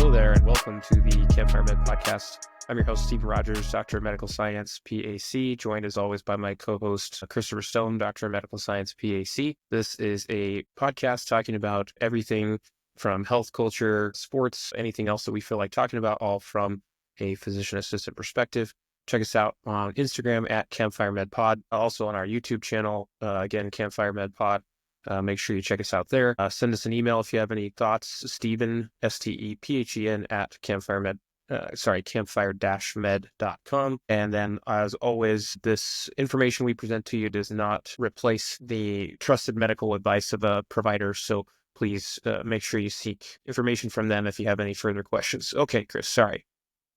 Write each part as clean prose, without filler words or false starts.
Hello there, and welcome to the Campfire Med Podcast. I'm your host, Stephen Rogers, Doctor of Medical Science, PAC, joined as always by my co-host, Christopher Stone, Doctor of Medical Science, PAC. This is a podcast talking about everything from health, culture, sports, anything else that we feel like talking about, all from a physician assistant perspective. Check us out on Instagram at Campfire Med Pod, also on our YouTube channel, again, Campfire Med Pod. Make sure you check us out there. Send us an email if you have any thoughts. Stephen, STEPHEN at campfire-med.com. And then, as always, this information we present to you does not replace the trusted medical advice of a provider. So please make sure you seek information from them if you have any further questions. Okay, Chris, sorry.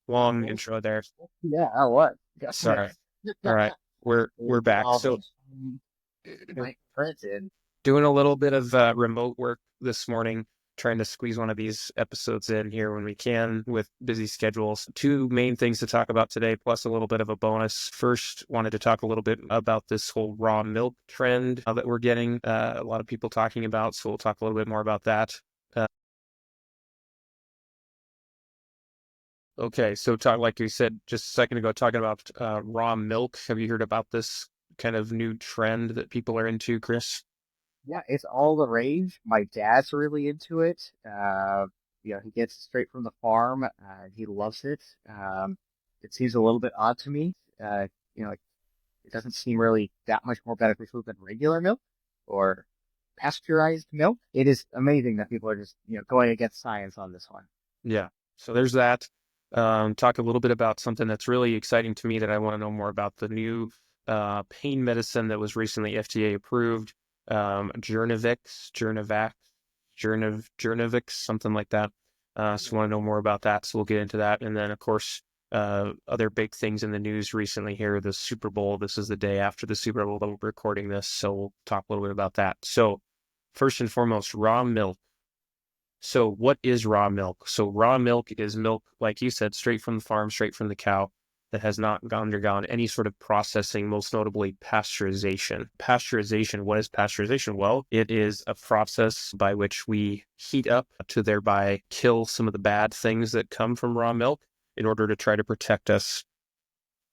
Long intro there. Yeah, what? Sorry. All right, we're back. So printed. Doing a little bit of remote work this morning, trying to squeeze one of these episodes in here when we can with busy schedules. Two main things to talk about today, plus a little bit of a bonus. First, wanted to talk a little bit about this whole raw milk trend that we're getting a lot of people talking about. So we'll talk a little bit more about that. Okay, so like you said just a second ago, talking about raw milk. Have you heard about this kind of new trend that people are into, Chris? Yeah, it's all the rage. My dad's really into it. He gets it straight from the farm. He loves it. It seems a little bit odd to me. It doesn't seem really that much more beneficial than regular milk or pasteurized milk. It is amazing that people are just, going against science on this one. Yeah. So there's that. Talk a little bit about something that's really exciting to me that I want to know more about, the new pain medicine that was recently FDA approved. Jurnivax, something like that. So I want to know more about that. So we'll get into that. And then, of course, other big things in the news recently here, the Super Bowl. This is the day after the Super Bowl that we're recording this. So we'll talk a little bit about that. So first and foremost, raw milk. So what is raw milk? So raw milk is milk, like you said, straight from the farm, straight from the cow, that has not undergone any sort of processing, most notably pasteurization. Pasteurization, what is pasteurization? Well, it is a process by which we heat up to thereby kill some of the bad things that come from raw milk in order to try to protect us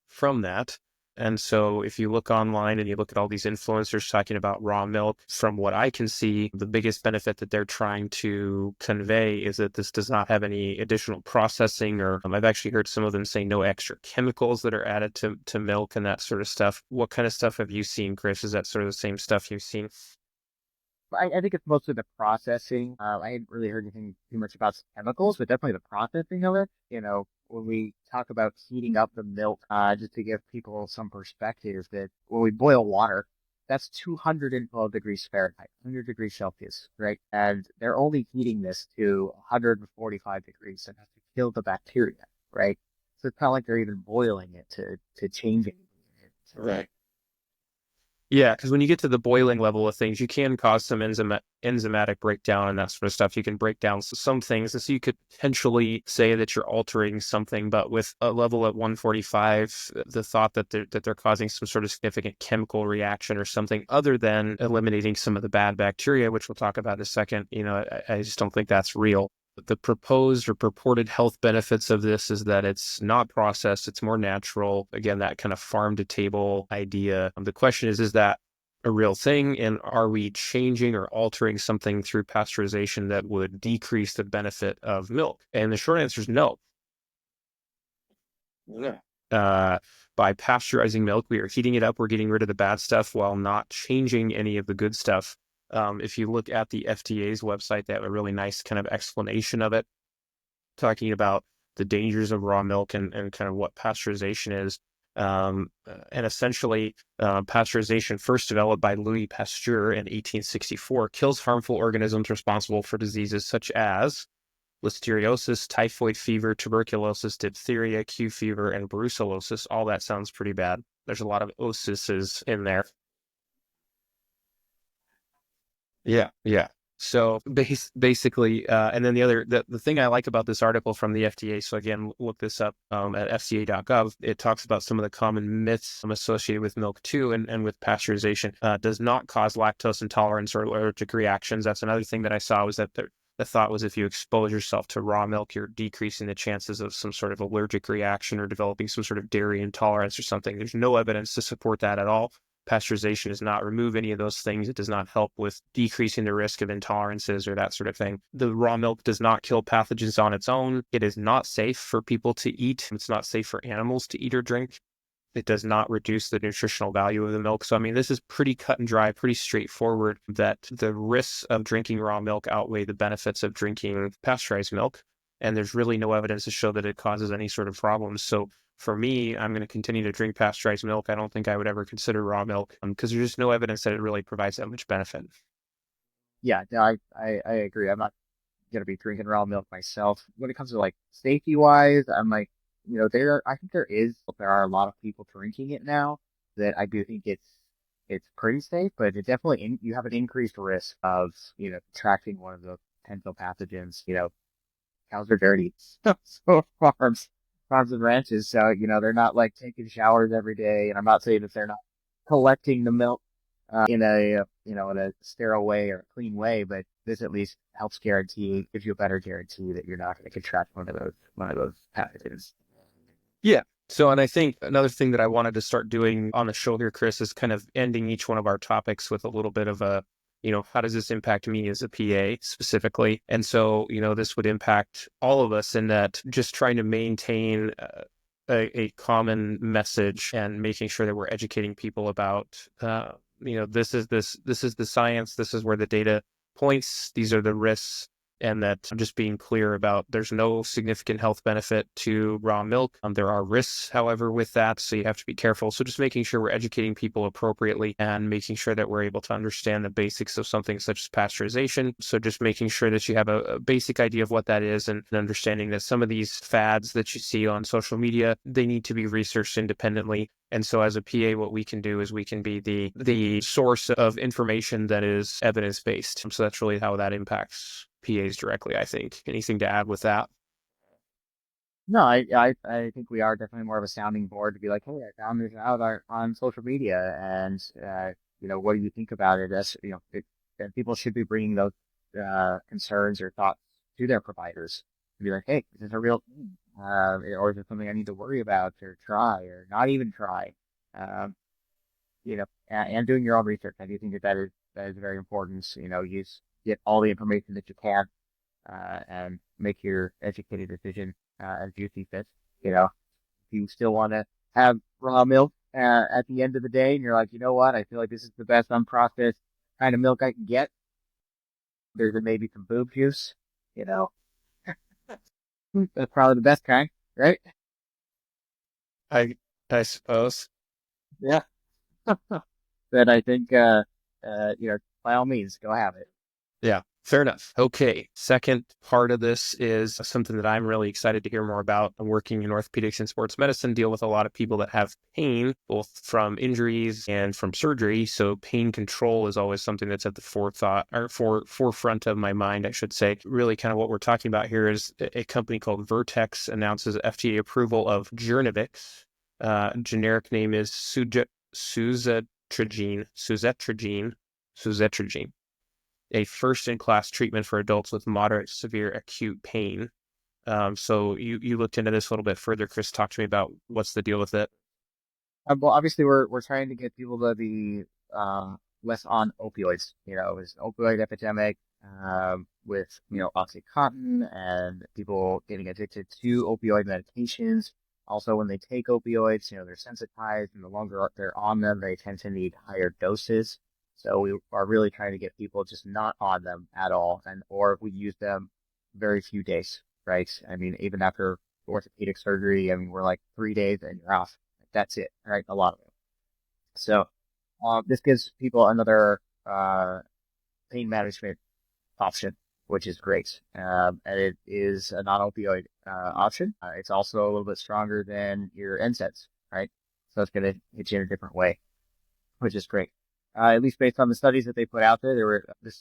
from that. And so if you look online and you look at all these influencers talking about raw milk, from what I can see, the biggest benefit that they're trying to convey is that this does not have any additional processing, or I've actually heard some of them say no extra chemicals that are added to milk and that sort of stuff. What kind of stuff have you seen, Chris? Is that sort of the same stuff you've seen? I think it's mostly the processing. I hadn't really heard anything too much about chemicals, but definitely the processing of it. When we talk about heating up the milk, just to give people some perspective, that when we boil water, that's 212 degrees Fahrenheit, 100 degrees Celsius, right? And they're only heating this to 145 degrees and have to kill the bacteria, right? So it's not like they're even boiling it to change it. Right. Yeah, because when you get to the boiling level of things, you can cause some enzymatic breakdown and that sort of stuff. You can break down some things. And so you could potentially say that you're altering something, but with a level at 145, the thought that they're causing some sort of significant chemical reaction or something other than eliminating some of the bad bacteria, which we'll talk about in a second, I just don't think that's real. The proposed or purported health benefits of this is that it's not processed, it's more natural. Again, that kind of farm to table idea. The question is that a real thing? And are we changing or altering something through pasteurization that would decrease the benefit of milk? And the short answer is no. By pasteurizing milk, we are heating it up, we're getting rid of the bad stuff while not changing any of the good stuff. If you look at the FDA's website, they have a really nice kind of explanation of it, talking about the dangers of raw milk and kind of what pasteurization is. And essentially, pasteurization, first developed by Louis Pasteur in 1864, kills harmful organisms responsible for diseases such as listeriosis, typhoid fever, tuberculosis, diphtheria, Q fever, and brucellosis. All that sounds pretty bad. There's a lot of osises in there. Yeah. So basically, and then the thing I like about this article from the FDA, so again, look this up at fca.gov, it talks about some of the common myths associated with milk too, and with pasteurization. Does not cause lactose intolerance or allergic reactions. That's another thing that I saw, was that the thought was if you expose yourself to raw milk, you're decreasing the chances of some sort of allergic reaction or developing some sort of dairy intolerance or something. There's no evidence to support that at all. Pasteurization does not remove any of those things. It does not help with decreasing the risk of intolerances or that sort of thing. The raw milk does not kill pathogens on its own. It is not safe for people to eat. It's not safe for animals to eat or drink. It does not reduce the nutritional value of the milk. So, I mean, this is pretty cut and dry, pretty straightforward that the risks of drinking raw milk outweigh the benefits of drinking pasteurized milk. And there's really no evidence to show that it causes any sort of problems. So for me, I'm going to continue to drink pasteurized milk. I don't think I would ever consider raw milk because there's just no evidence that it really provides that much benefit. Yeah, no, I agree. I'm not gonna be drinking raw milk myself. When it comes to like safety wise, I'm like, I think there are a lot of people drinking it now that I do think it's pretty safe, but it definitely you have an increased risk of contracting one of the potential pathogens. Cows are dirty, so farms and ranches, so they're not like taking showers every day, and I'm not saying that they're not collecting the milk in a in a sterile way or a clean way, but this at least gives you a better guarantee that you're not going to contract one of those pathogens. Yeah. So, and I think another thing that I wanted to start doing on the show here, Chris, is kind of ending each one of our topics with a little bit of a, how does this impact me as a PA specifically? And so, this would impact all of us in that just trying to maintain a common message and making sure that we're educating people about, this is the science, this is where the data points, these are the risks, and that I'm just being clear about there's no significant health benefit to raw milk. There are risks, however, with that, so you have to be careful. So just making sure we're educating people appropriately and making sure that we're able to understand the basics of something such as pasteurization. So just making sure that you have a basic idea of what that is and understanding that some of these fads that you see on social media, they need to be researched independently. And so as a PA, what we can do is we can be the source of information that is evidence-based. So that's really how that impacts PAs directly, I think. Anything to add with that? No, I think we are definitely more of a sounding board to be like, hey, I found this out on social media, and what do you think about it? And people should be bringing those concerns or thoughts to their providers to be like, hey, is this a real thing? Or is it something I need to worry about or try or not even try? And doing your own research. I do think that is very important. Get all the information that you can and make your educated decision as you see fit. If you still want to have raw milk at the end of the day, and you're like, you know what, I feel like this is the best unprocessed kind of milk I can get. There's maybe some boob juice. You know, that's probably the best kind, right? I I suppose. Yeah. But I think, by all means, go have it. Yeah, fair enough. Okay. Second part of this is something that I'm really excited to hear more about. I'm working in orthopedics and sports medicine, deal with a lot of people that have pain, both from injuries and from surgery. So pain control is always something that's at the forefront of my mind, I should say. Really kind of what we're talking about here is a company called Vertex announces FDA approval of Jurnivax. Generic name is suzetrigine, a first-in-class treatment for adults with moderate to severe acute pain. So you looked into this a little bit further, Chris. Talk to me about what's the deal with it. Well, obviously, we're trying to get people to be less on opioids. There's an opioid epidemic with OxyContin and people getting addicted to opioid medications. Also, when they take opioids, they're sensitized, and the longer they're on them, they tend to need higher doses. So we are really trying to get people just not on them at all, or if we use them very few days, right? I mean, even after orthopedic surgery, I mean, we're like 3 days and you're off. That's it, right? A lot of it. So this gives people another pain management option, which is great. And it is a non-opioid option. It's also a little bit stronger than your NSAIDs, right? So it's going to hit you in a different way, which is great. At least based on the studies that they put out there, the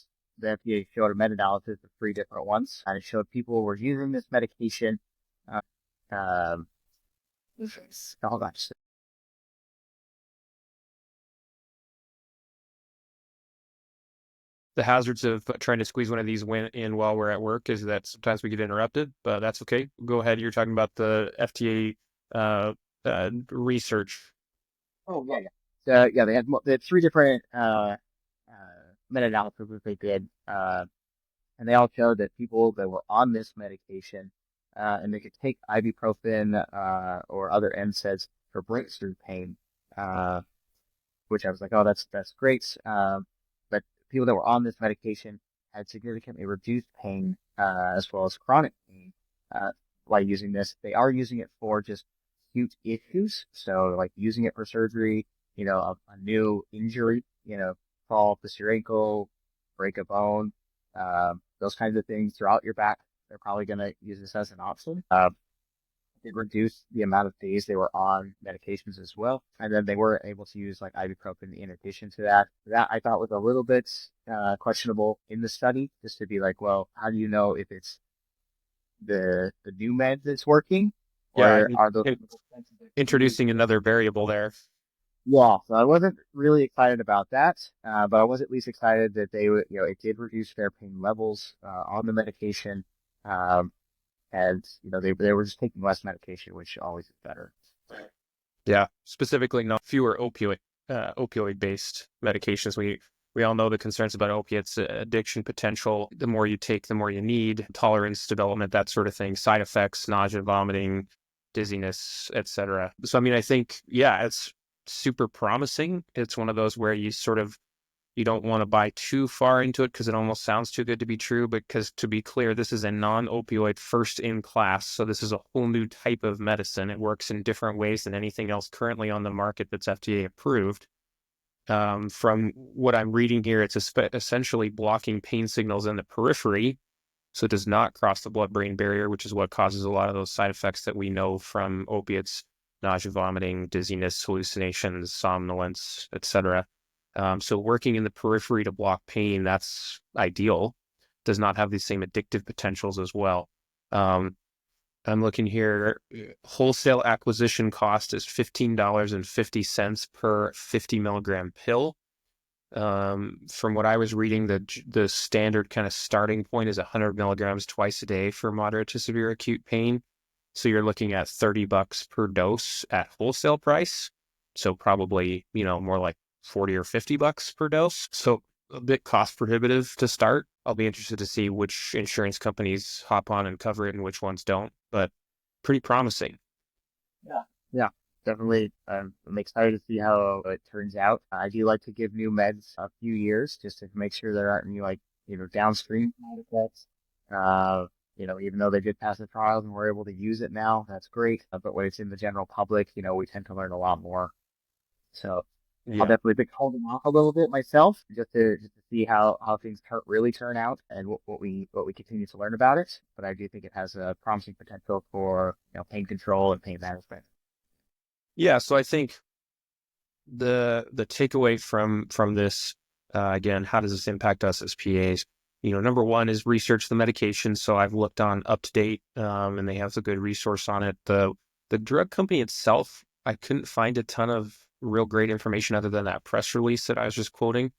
FDA showed a meta-analysis of 3 different ones, and it showed people were using this medication. Uh, um, hold on, the hazards of trying to squeeze one of these in while we're at work is that sometimes we get interrupted, but that's okay. Go ahead. You're talking about the FDA research. Oh yeah, yeah. Yeah, they had three different meta-analyses that they did, and they all showed that people that were on this medication, and they could take ibuprofen or other NSAIDs for breakthrough pain, uh, which I was like, oh, that's great. But people that were on this medication had significantly reduced pain as well as chronic pain uh, while using this. They are using it for just acute issues, so like using it for surgery, a new injury, fall, twist your ankle, break a bone, those kinds of things throughout your back. They're probably going to use this as an option. It reduced the amount of days they were on medications as well. And then they were able to use like ibuprofen in addition to that. That I thought was a little bit questionable in the study, just to be like, well, how do you know if it's the new med that's working Yeah, or are those introducing another variable there. yeah, so I wasn't really excited about that, but I was at least excited that they would, it did reduce their pain levels on the medication. Um, and they were just taking less medication, which always is better. Yeah, specifically not fewer opioid based medications. We all know the concerns about opiates, addiction potential. The more you take, the more you need, tolerance development, that sort of thing, side effects, nausea, vomiting, dizziness, etc. So I mean, I think it's super promising. It's one of those where you don't want to buy too far into it because it almost sounds too good to be true. Because to be clear, this is a non-opioid first in class. So this is a whole new type of medicine. It works in different ways than anything else currently on the market that's FDA approved. From what I'm reading here, it's essentially blocking pain signals in the periphery. So it does not cross the blood-brain barrier, which is what causes a lot of those side effects that we know from opiates: nausea, vomiting, dizziness, hallucinations, somnolence, etc. So working in the periphery to block pain, that's ideal. Does not have the same addictive potentials as well. I'm looking here. Wholesale acquisition cost is $15.50 per 50 milligram pill. From what I was reading, the standard kind of starting point is 100 milligrams twice a day for moderate to severe acute pain. So you're looking at $30 per dose at wholesale price. So probably, more like 40 or $50 per dose. So a bit cost prohibitive to start. I'll be interested to see which insurance companies hop on and cover it and which ones don't, but pretty promising. Yeah. Yeah, definitely. I'm excited to see how it turns out. I do like to give new meds a few years just to make sure there aren't any downstream side effects. Uh, even though they did pass the trials and we're able to use it now, that's great. But when it's in the general public, we tend to learn a lot more. So I'll Yeah. definitely be holding off a little bit myself just to see how things really turn out and what we continue to learn about it. But I do think it has a promising potential for pain control and pain management. Yeah. So I think the takeaway from this, again, how does this impact us as PAs? Number one is research the medication. So I've looked on UpToDate, and they have a good resource on it. The drug company itself, I couldn't find a ton of real great information other than that press release that I was just quoting.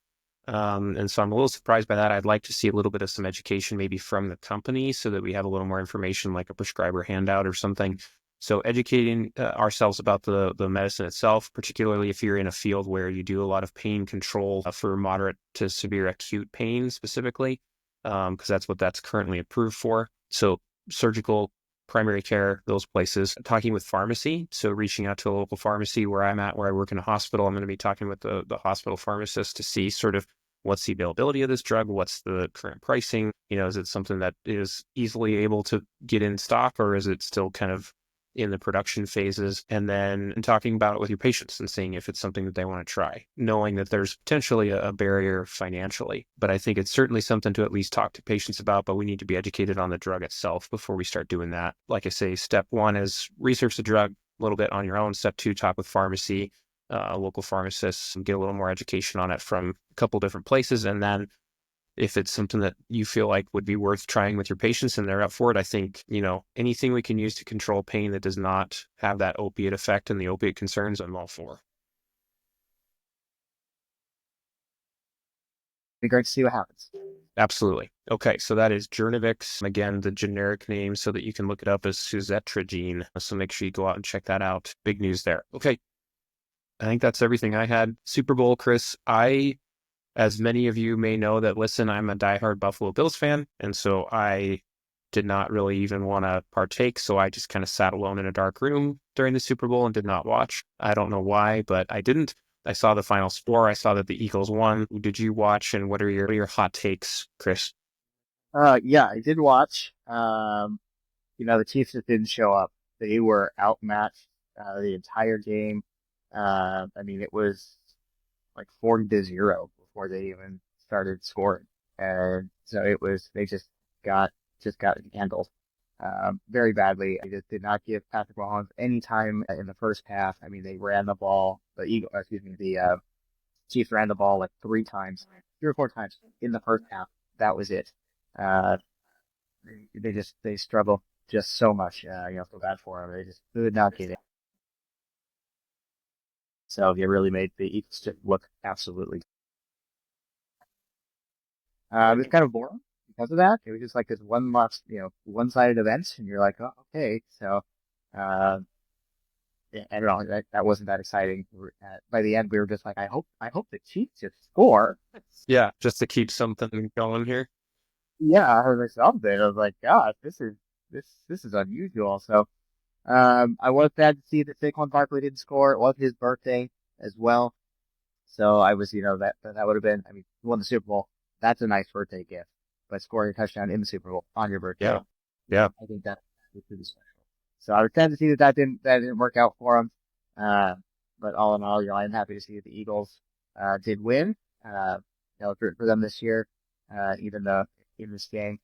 And so I'm a little surprised by that. I'd like to see a little bit of some education maybe from the company so that we have a little more information, like a prescriber handout or something. So educating ourselves about the medicine itself, particularly if you're in a field where you do a lot of pain control for moderate to severe acute pain specifically, because that's currently approved for. So surgical, primary care, those places. Talking with pharmacy, so reaching out to a local pharmacy where I'm at, where I work in a hospital. I'm going to be talking with the hospital pharmacist to see sort of what's the availability of this drug, what's the current pricing. Is it something that is easily able to get in stock, or is it still kind of in the production phases? And then talking about it with your patients and seeing if it's something that they want to try, knowing that there's potentially a barrier financially. But I think it's certainly something to at least talk to patients about, but we need to be educated on the drug itself before we start doing that. Like I say, step one is research the drug a little bit on your own. Step two, talk with pharmacy, local pharmacists, and get a little more education on it from a couple different places. And then if it's something that you feel like would be worth trying with your patients and they're up for it, I think, anything we can use to control pain that does not have that opiate effect and the opiate concerns, I'm all for. Be great to see what happens. Absolutely. Okay, so that is Jurnivax. Again, the generic name so that you can look it up as suzetrigine. So make sure you go out and check that out. Big news there. Okay, I think that's everything I had. Super Bowl, Chris. As many of you may know that listen, I'm a diehard Buffalo Bills fan, and so I did not really even want to partake. So I just kind of sat alone in a dark room during the Super Bowl and did not watch. I don't know why, but I didn't. I saw the final score. I saw that the Eagles won. Did you watch? And what are your hot takes, Chris? Yeah, I did watch. The Chiefs just didn't show up. They were outmatched the entire game. It was like 40-0 before they even started scoring, and so it was they just got handled very badly. They just did not give Patrick Mahomes any time in the first half. I mean, they ran the ball. The Chiefs ran the ball like three or four times in the first half. That was it. Uh, they struggle just so much. Feel bad for them. They just could not get it. So it really made the Eagles look absolutely. It was kind of boring because of that. It was just like this one-sided event, and you're like, oh, okay. So, uh, yeah, I don't know. That wasn't that exciting. By the end, we were just like, I hope the Chiefs just score. Yeah, just to keep something going here. Yeah, I heard something. I was like, God, this is unusual. So, I was sad to see that Saquon Barkley didn't score. It was his birthday as well. So I was, that would have been, I mean, you won the Super Bowl. That's a nice birthday gift. But scoring a touchdown in the Super Bowl on your birthday, Yeah, yeah. I think that was pretty special. So I was sad to see that didn't work out for him. Uh, but all in all, I'm happy to see that the Eagles did win. For them this year, even though in this game.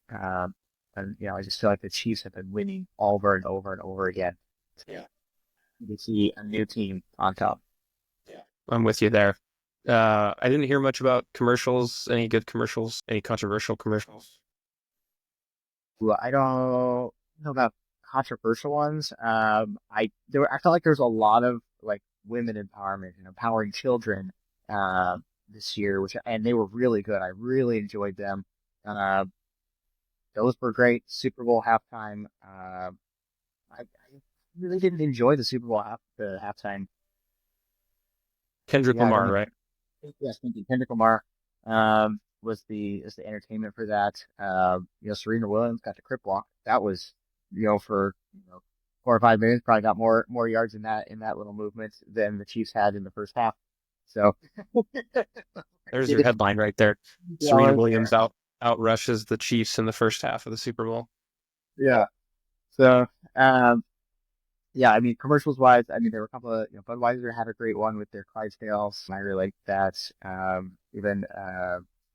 Um, and I just feel like the Chiefs have been winning over and over and over again. Yeah. You see a new team on top. I'm with you there. I didn't hear much about commercials. Any good commercials? Any controversial commercials? Well, I don't know about controversial ones. I felt like there's a lot of like women empowerment and empowering children this year, and they were really good. I really enjoyed them. Uh, those were great. Super Bowl halftime. I really didn't enjoy the Super Bowl the halftime. Kendrick Yeah, I don't Lamar, know. right? Yes, thank you. Kendrick Lamar was the entertainment for that. Serena Williams got the crip walk. That was for 4 or 5 minutes. Probably got more yards in that little movement than the Chiefs had in the first half. So There's did your it headline right there. well Serena in Williams there. outrushes the Chiefs in the first half of the Super Bowl. Yeah. So yeah, I mean commercials wise, I mean there were a couple of Budweiser had a great one with their Clydesdales. I really liked that. Even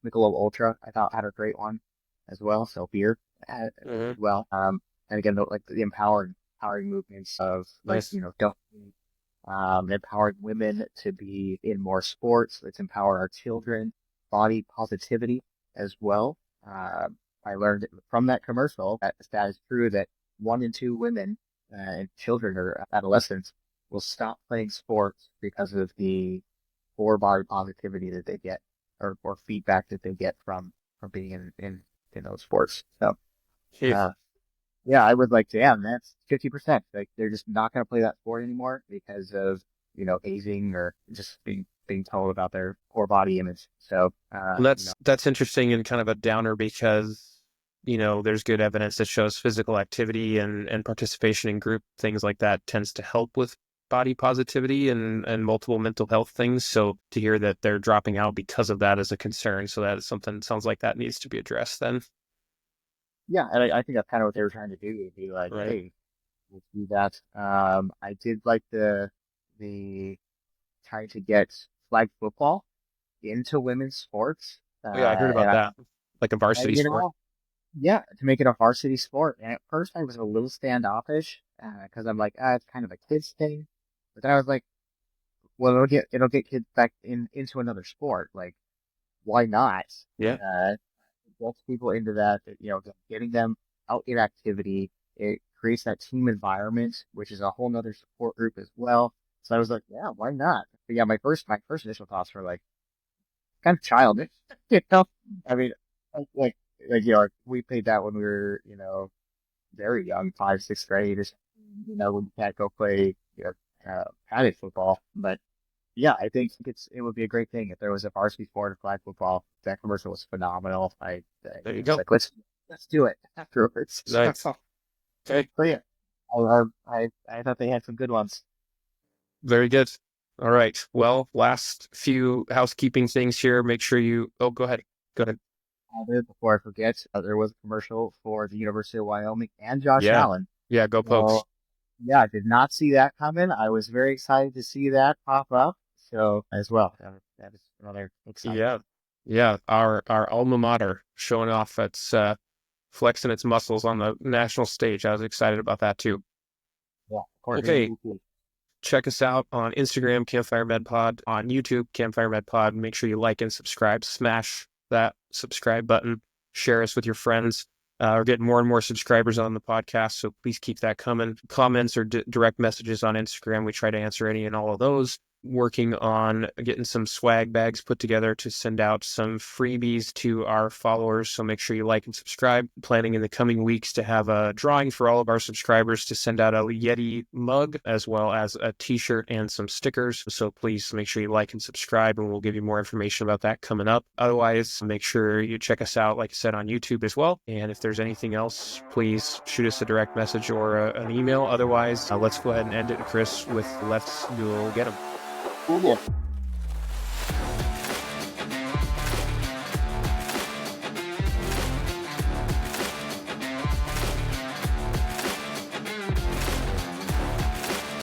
Michelob Ultra I thought had a great one as well. So beer Hmm. as well. And again, like the empowering movements of like Nice. don't empowering women to be in more sports. Let's empower our children, body positivity as well. I learned from that commercial that is true that 1 in 2 women and children or adolescents will stop playing sports because of the poor body positivity that they get or feedback that they get from being in those sports. So, Yeah. uh, yeah, I was like, damn, that's 50%. Like they're just not going to play that sport anymore because of, aging or just being told about their poor body image. So, Well, that's interesting and kind of a downer because there's good evidence that shows physical activity and participation in group things like that tends to help with body positivity and multiple mental health things. So to hear that they're dropping out because of that is a concern. So that is something sounds like that needs to be addressed then. yeah, and I think that's kind of what they were trying to do, to be like, Right. hey, let's do that. I did like the trying to get flag football into women's sports. Oh yeah, I heard about And that. Like a I, varsity you sport. know, yeah, to make it a varsity sport. And at first I was a little standoffish because I'm like, it's kind of a kids thing. But then I was like, well, it'll get kids back into another sport. Like, why not? Yeah. Uh, gets people into that. Getting them out in activity. It creates that team environment, which is a whole nother support group as well. So I was like, yeah, why not? But yeah, my first initial thoughts were like, kind of childish, you know. I mean, like we played that when we were very young, 5, 6th grade. When you can't go play padded football, but yeah, I think it would be a great thing if there was a varsity sport of flag football. That commercial was phenomenal. There you It's go. like let's do it afterwards. Nice. Okay. So yeah, I thought they had some good ones. Very good. All right. Well, last few housekeeping things here. Make sure you. Oh, go ahead. Go ahead. Before I forget, there was a commercial for the University of Wyoming and Josh Yeah. Allen. Yeah. Go Pokes. So yeah, I did not see that coming. I was very excited to see that pop up. So as well, that is another exciting. Yeah. Yeah. Our alma mater showing off its flexing its muscles on the national stage. I was excited about that too. Yeah, of course. Okay. Check us out on Instagram, Campfire Med Pod, on YouTube, Campfire Med Pod. Make sure you like and subscribe. Smash that subscribe button. Share us with your friends. We're getting more and more subscribers on the podcast, so please keep that coming. Comments or direct messages on Instagram. We try to answer any and all of those. Working on getting some swag bags put together to send out some freebies to our followers. So make sure you like and subscribe. Planning in the coming weeks to have a drawing for all of our subscribers to send out a Yeti mug as well as a t-shirt and some stickers. So please make sure you like and subscribe, and we'll give you more information about that coming up. Otherwise, make sure you check us out, like I said, on YouTube as well. And if there's anything else, please shoot us a direct message or an email. Otherwise, let's go ahead and end it, Chris, with let's go get them. Cool.